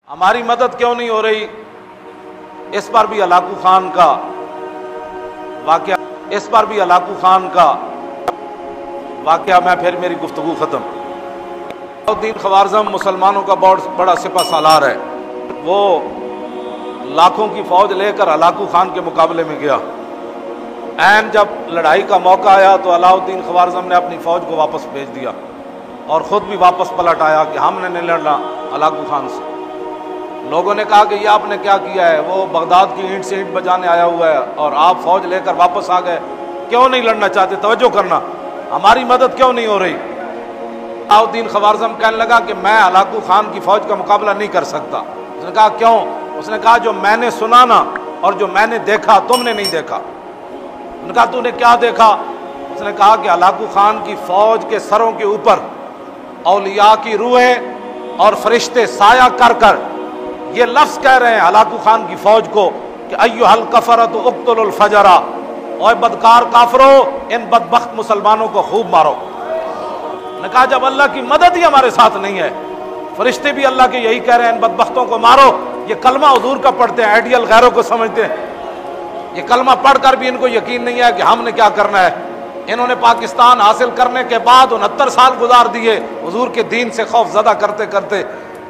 ہماری مدد کیوں نہیں ہو رہی؟ اس پر بھی ہلاکو خان کا واقعہ میں پھر میری گفتگو ختم۔ الدین خوارزم مسلمانوں کا بہت بڑا سپہ سالار ہے، وہ لاکھوں کی فوج لے کر ہلاکو خان کے مقابلے میں گیا۔ عین جب لڑائی کا موقع آیا تو الدین خوارزم نے اپنی فوج کو واپس بھیج دیا اور خود بھی واپس پلٹ آیا کہ ہم نے نہیں لڑنا ہلاکو خان سے۔ لوگوں نے کہا کہ یہ آپ نے کیا کیا ہے، وہ بغداد کی اینٹ سے اینٹ بجانے آیا ہوا ہے اور آپ فوج لے کر واپس آ گئے، کیوں نہیں لڑنا چاہتے؟ توجہ کرنا، ہماری مدد کیوں نہیں ہو رہی؟ الدین خوارزم کہنے لگا کہ میں ہلاکو خان کی فوج کا مقابلہ نہیں کر سکتا۔ اس نے کہا کیوں؟ اس نے کہا جو میں نے سنا نا اور جو میں نے دیکھا تم نے نہیں دیکھا۔ انہوں نے کہا تو نے کیا دیکھا؟ اس نے کہا کہ ہلاکو خان کی فوج کے سروں کے اوپر اولیاء کی روحیں اور فرشتے سایہ کر کر یہ لفظ کہہ رہے ہیں ہلاکو خان کی فوج کو کہ ایھا الکفرۃ اقتلوا الفجر، اوے بدکار کافرو ان بدبخت مسلمانوں کو خوب مارو۔ نے کہا جب اللہ کی مدد ہی ہمارے ساتھ نہیں ہے، فرشتے بھی اللہ کے یہی کہہ رہے ہیں ان بدبختوں کو مارو۔ یہ کلمہ حضور کا پڑھتے ہیں، آئیڈیل غیروں کو سمجھتے ہیں، یہ کلمہ پڑھ کر بھی ان کو یقین نہیں ہے کہ ہم نے کیا کرنا ہے۔ انہوں نے پاکستان حاصل کرنے کے بعد 69 سال گزار دیے حضور کے دین سے خوف زدہ کرتے کرتے،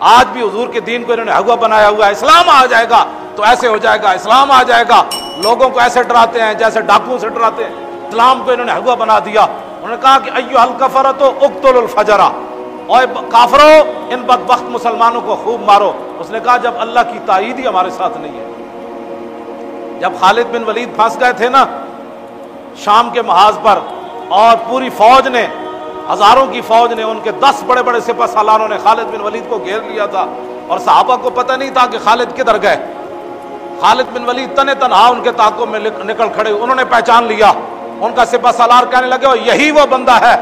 آج بھی حضور کے دین کو انہوں نے ہوا بنایا ہوا ہے۔ اسلام آ جائے گا تو ایسے ہو جائے گا، اسلام آ جائے گا، لوگوں کو ایسے ڈراتے ہیں جیسے ڈاکوؤں سے ڈراتے ہیں۔ اسلام کو انہوں نے ہوا بنا دیا۔ انہوں نے کہا کہ ایھا الکفرۃ اقتلوا الفجر، اوے کافرو ان بدبخت مسلمانوں کو خوب مارو۔ اس نے کہا جب اللہ کی تائید ہی ہمارے ساتھ نہیں ہے۔ جب خالد بن ولید پھنس گئے تھے نا شام کے محاذ پر، اور پوری فوج نے، ہزاروں کی فوج نے، ان کے 10 بڑے بڑے سپہ سالاروں نے خالد بن ولید کو گھیر لیا تھا اور صحابہ کو پتہ نہیں تھا کہ خالد کدھر گئے۔ خالد بن ولید تنے تنہا ان کے تعاقب میں نکل کھڑے، انہوں نے پہچان لیا۔ ان کا سپہ سالار کہنے لگے یہی وہ بندہ ہے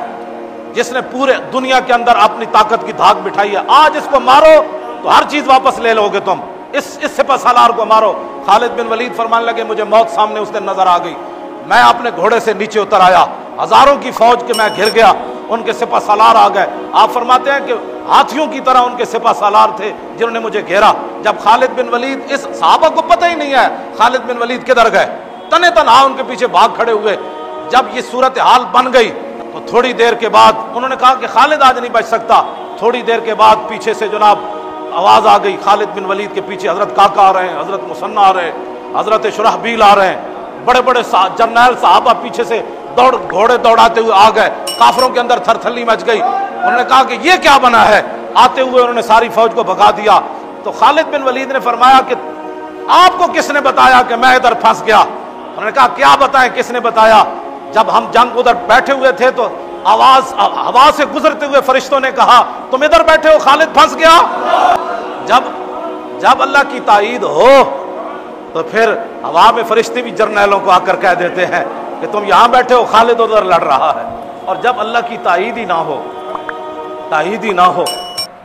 جس نے پورے دنیا کے اندر اپنی طاقت کی دھاک بٹھائی ہے، آج اس کو مارو تو ہر چیز واپس لے لو گے تم، اس سپہ سالار کو مارو۔ خالد بن ولید فرمانے لگے مجھے موت سامنے اس دن نظر آ گئی، میں اپنے گھوڑے سے نیچے اتر آیا، ہزاروں کی فوج کے میں گھر گیا، ان کے سپہ سالار آ گئے۔ آپ فرماتے ہیں کہ ہاتھیوں کی طرح ان کے سپہ سالار تھے جنہوں نے مجھے گھیرا۔ جب خالد بن ولید، اس صحابہ کو پتہ ہی نہیں ہے خالد بن ولید کدھر گئے، تنے تنہا ان کے پیچھے بھاگ کھڑے ہوئے۔ جب یہ صورتحال بن گئی تو تھوڑی دیر کے بعد انہوں نے کہا کہ خالد آج نہیں بچ سکتا۔ تھوڑی دیر کے بعد پیچھے سے جناب آواز آ گئی، خالد بن ولید کے پیچھے حضرت کاکا آ رہے ہیں، حضرت مثنیٰ آ رہے ہیں، حضرت شرحبیل آ رہے ہیں، بڑے بڑے جرنیل صحابہ پیچھے سے گھوڑے دوڑاتے ہوئے آ گئے۔ کافروں کے اندر تھر تھلی مچ گئی۔ انہوں نے کہا کہ یہ کیا بنا ہے؟ آتے ہوئے انہوں نے ساری فوج کو بھگا دیا۔ تو خالد بن ولید نے فرمایا کہ آپ کو کس نے بتایا کہ میں ادھر پھنس گیا؟ انہوں نے کہا کیا بتائیں، کس نے بتایا؟ جب ہم جنگ ادھر بیٹھے ہوئے تھے تو آواز ہوا سے گزرتے ہوئے فرشتوں نے کہا تم ادھر بیٹھے ہو، خالد پھنس گیا۔ جب اللہ کی تائید ہو تو پھر ہوا میں فرشتے بھی جرنیلوں کو آ کر کہہ دیتے ہیں کہ تم یہاں بیٹھے ہو، خالد ادھر لڑ رہا ہے۔ اور جب اللہ کی تائید ہی نہ ہو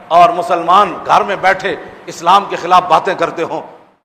اور مسلمان گھر میں بیٹھے اسلام کے خلاف باتیں کرتے ہوں